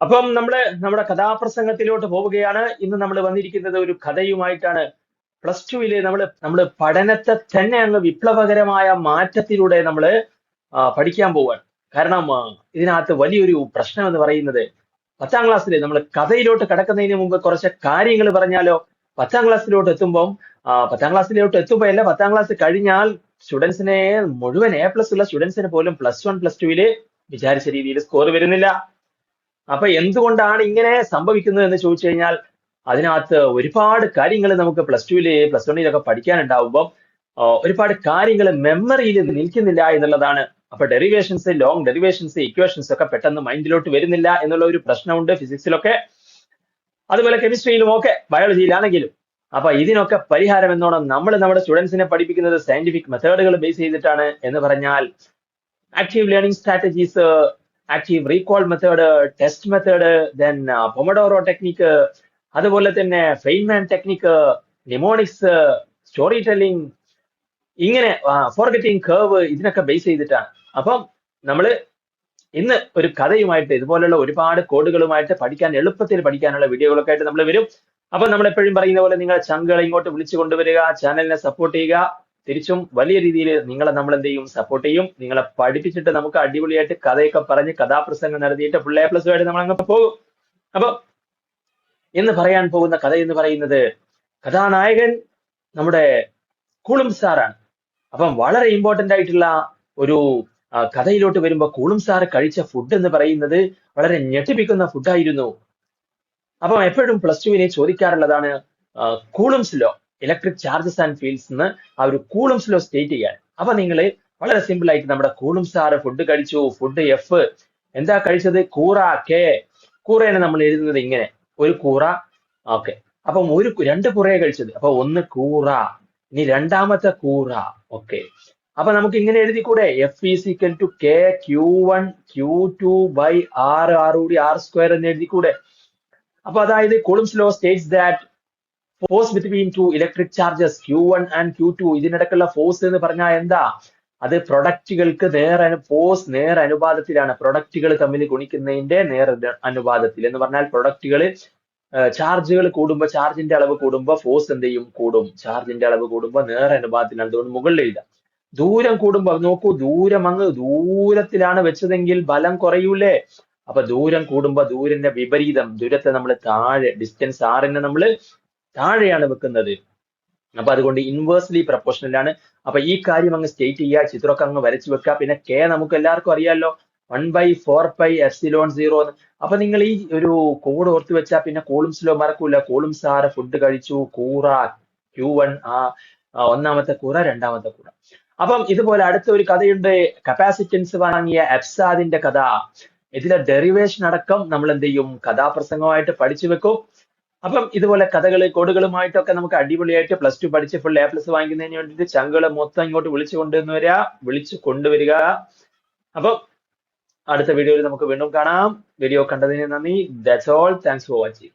അപ്പം നമ്മുടെ കഥാപ്രസംഗത്തിലോട്ട് പോവുകയാണ്. ഇന്ന് നമ്മൾ വന്നിരിക്കുന്നത് ഒരു കഥയുമായിട്ടാണ്. പ്ലസ് ടുവില് നമ്മള് പഠനത്തെ തന്നെ അങ്ങ് വിപ്ലവകരമായ മാറ്റത്തിലൂടെ പഠിക്കാൻ പോവാണ്. കാരണം ഇതിനകത്ത് വലിയൊരു പ്രശ്നം എന്ന് പറയുന്നത് 10ാം ക്ലാസ്സിൽ നമ്മൾ കഥയിലോട്ട് കടക്കുന്നതിന് മുമ്പ് കുറച്ച് കാര്യങ്ങൾ പറഞ്ഞാലോ. 10ാം ക്ലാസ്സിലോട്ട് എത്തുമ്പം 10ാം ക്ലാസ്സിലോട്ട് എത്തുമ്പോഴല്ല, 10ാം ക്ലാസ് കഴിഞ്ഞാൽ സ്റ്റുഡൻസിനെ മുഴുവൻ A+ ഉള്ള സ്റ്റുഡൻസിന് പോലും +1 +2 വിചാരിച്ച രീതിയിൽ സ്കോർ വരുന്നില്ല. അപ്പൊ എന്തുകൊണ്ടാണ് ഇങ്ങനെ സംഭവിക്കുന്നത് എന്ന് ചോദിച്ചു കഴിഞ്ഞാൽ അതിനകത്ത് ഒരുപാട് കാര്യങ്ങൾ നമുക്ക് +1 പഠിക്കാനുണ്ടാവുമ്പോൾ ഒരുപാട് കാര്യങ്ങൾ മെമ്മറിയിൽ നിൽക്കുന്നില്ല എന്നുള്ളതാണ്. അപ്പൊ ഡെറിവേഷൻസ്, ലോങ് ഡെറിവേഷൻസ്, ഇക്വേഷൻസ് ഒക്കെ പെട്ടെന്ന് മൈൻഡിലോട്ട് വരുന്നില്ല എന്നുള്ള ഒരു പ്രശ്നമുണ്ട് ഫിസിക്സിലൊക്കെ, അതുപോലെ കെമിസ്ട്രിയിലും ഒക്കെ, ബയോളജിയിലാണെങ്കിലും. അപ്പൊ ഇതിനൊക്കെ പരിഹാരം എന്നോണം നമ്മുടെ സ്റ്റുഡൻസിനെ പഠിപ്പിക്കുന്നത് സയന്റിഫിക് മെത്തേഡുകൾ ബേസ് ചെയ്തിട്ടാണ്. എന്ന് പറഞ്ഞാൽ active learning strategies, active recall method, test method, then pomodoro technique, അതുപോലെ തന്നെ Feynman technique, mnemonics, story telling, ഇങ്ങനെ ഫോർഗറ്റിംഗ് കർവ്, ഇതിനൊക്കെ ബേസ് ചെയ്തിട്ടാണ്. അപ്പം നമ്മള് ഇന്ന് ഒരു കഥയുമായിട്ട് ഇതുപോലുള്ള ഒരുപാട് കോഡുകളുമായിട്ട് എളുപ്പത്തിൽ പഠിക്കാനുള്ള വീഡിയോകളൊക്കെ ആയിട്ട് നമ്മൾ വരും. അപ്പൊ നമ്മൾ എപ്പോഴും പറയുന്ന പോലെ നിങ്ങളെ ചങ്കുകളെ ഇങ്ങോട്ട് വിളിച്ചു കൊണ്ടുവരിക, ചാനലിനെ സപ്പോർട്ട് ചെയ്യുക. തിരിച്ചും വലിയ രീതിയിൽ നിങ്ങളെ നമ്മൾ എന്ത് ചെയ്യും, സപ്പോർട്ട് ചെയ്യും. നിങ്ങളെ പഠിപ്പിച്ചിട്ട് നമുക്ക് അടിപൊളിയായിട്ട് കഥയൊക്കെ പറഞ്ഞ് കഥാപ്രസംഗം നടത്തിയിട്ട് ഫുൾ A+ ആയിട്ട് നമ്മൾ അങ്ങ് പോകും. അപ്പൊ ഇന്ന് പറയാൻ പോകുന്ന കഥ എന്ന് പറയുന്നത്, കഥാനായകൻ നമ്മുടെ കൂളും സാറാണ്. അപ്പം വളരെ ഇമ്പോർട്ടന്റ് ആയിട്ടുള്ള ഒരു കഥയിലോട്ട് വരുമ്പോ കൂളും സാറ് കഴിച്ച ഫുഡ് എന്ന് പറയുന്നത് വളരെ ഞെട്ടിപ്പിക്കുന്ന ഫുഡായിരുന്നു. അപ്പം എപ്പോഴും +2 ചോദിക്കാറുള്ളതാണ് Coulomb's law, electric charges and fields എന്ന് ആ ഒരു കൂളുംസ് ലോ സ്റ്റേറ്റ് ചെയ്യാൻ. അപ്പൊ നിങ്ങൾ വളരെ സിമ്പിൾ ആയിട്ട് നമ്മുടെ കൂളും സാറ് ഫുഡ് കഴിച്ചു. Food F. എന്താ കഴിച്ചത്? കൂറ. കൂറേനെ നമ്മൾ എഴുതുന്നത് ഇങ്ങനെ, ഒരു കൂറ. ഓക്കെ, അപ്പം രണ്ട് കൂറയെ കഴിച്ചത്. അപ്പൊ ഒന്ന് കൂറ, ഇനി രണ്ടാമത്തെ കൂറ. ഓക്കെ, അപ്പൊ നമുക്ക് ഇങ്ങനെ എഴുതിക്കൂടെ? F = K Q1 Q2 R കൂടി R² എന്ന് എഴുതിക്കൂടെ? അപ്പൊ അതായത് Coulomb's law states that force between two electric charges Q1 and Q2, ഇതിനിടക്കുള്ള ഫോഴ്സ് എന്ന് പറഞ്ഞാൽ എന്താ? അത് പ്രൊഡക്റ്റുകൾക്ക് ഫോഴ്സ് നേർ അനുപാതത്തിലാണ്. പ്രൊഡക്റ്റുകൾ തമ്മിൽ ഗുണിക്കുന്നതിന്റെ നേർ അനുപാതത്തിൽ. എന്ന് പറഞ്ഞാൽ പ്രൊഡക്റ്റുകൾ, ചാർജുകൾ കൂടുമ്പോൾ, ചാർജിന്റെ അളവ് കൂടുമ്പോൾ ഫോഴ്സ് എന്ത് ചെയ്യും? കൂടും. ചാർജിന്റെ അളവ് കൂടുമ്പോൾ നേർ അനുപാതത്തിലാണ്. അതുകൊണ്ട് മുകളിൽ എഴുതാം. ദൂരം കൂടുമ്പോൾ നോക്കൂ, ദൂരം അങ്ങ് ദൂരത്തിലാണ് വെച്ചതെങ്കിൽ ബലം കുറയൂലേ? അപ്പൊ ദൂരം കൂടുമ്പോ ദൂരന്റെ വിപരീതം, ദൂരത്തെ നമ്മൾ താഴെ, ഡിസ്റ്റൻസ് R-നെ നമ്മൾ താഴെയാണ് വെക്കുന്നത്. അപ്പൊ അതുകൊണ്ട് ഇൻവേഴ്സ്ലി പ്രൊപ്പോർഷണൽ ആണ്. അപ്പൊ ഈ കാര്യം അങ്ങ് സ്റ്റേറ്റ് ചെയ്യുക, ചിത്രമൊക്കെ അങ്ങ് വരച്ചു വെക്കുക. പിന്നെ K നമുക്ക് എല്ലാവർക്കും അറിയാമല്ലോ, 1/4πε0. അപ്പൊ നിങ്ങൾ ഈ ഒരു കോഡ് ഓർത്ത് വെച്ചാൽ പിന്നെ കൂളുംസ് ലോ മറക്കൂല. കൂളും സാറ് ഫുഡ് കഴിച്ചു, കൂറ Q1, ഒന്നാമത്തെ കൂറ, രണ്ടാമത്തെ കൂറ. അപ്പം ഇതുപോലെ അടുത്ത ഒരു കഥയുണ്ട്, കപ്പാസിറ്റൻസ് വാങ്ങിയ എപ്സാദിന്റെ കഥ. ഇതിലെ ഡെറിവേഷൻ അടക്കം നമ്മൾ എന്ത് ചെയ്യും? കഥാപ്രസംഗമായിട്ട് പഠിച്ചു വെക്കും. അപ്പം ഇതുപോലെ കഥകള്, കോഡുകളുമായിട്ടൊക്കെ നമുക്ക് അടിപൊളിയായിട്ട് +2 പഠിച്ച് ഫുൾ A+ വാങ്ങിക്കുന്നതിന് വേണ്ടിയിട്ട് ചങ്കുകളെ മൊത്തം ഇങ്ങോട്ട് വിളിച്ചു കൊണ്ടുവരിക. അപ്പം അടുത്ത വീഡിയോയിൽ നമുക്ക് വീണ്ടും കാണാം. വീഡിയോ കണ്ടതിന് നന്ദി. That's all. Thanks for watching.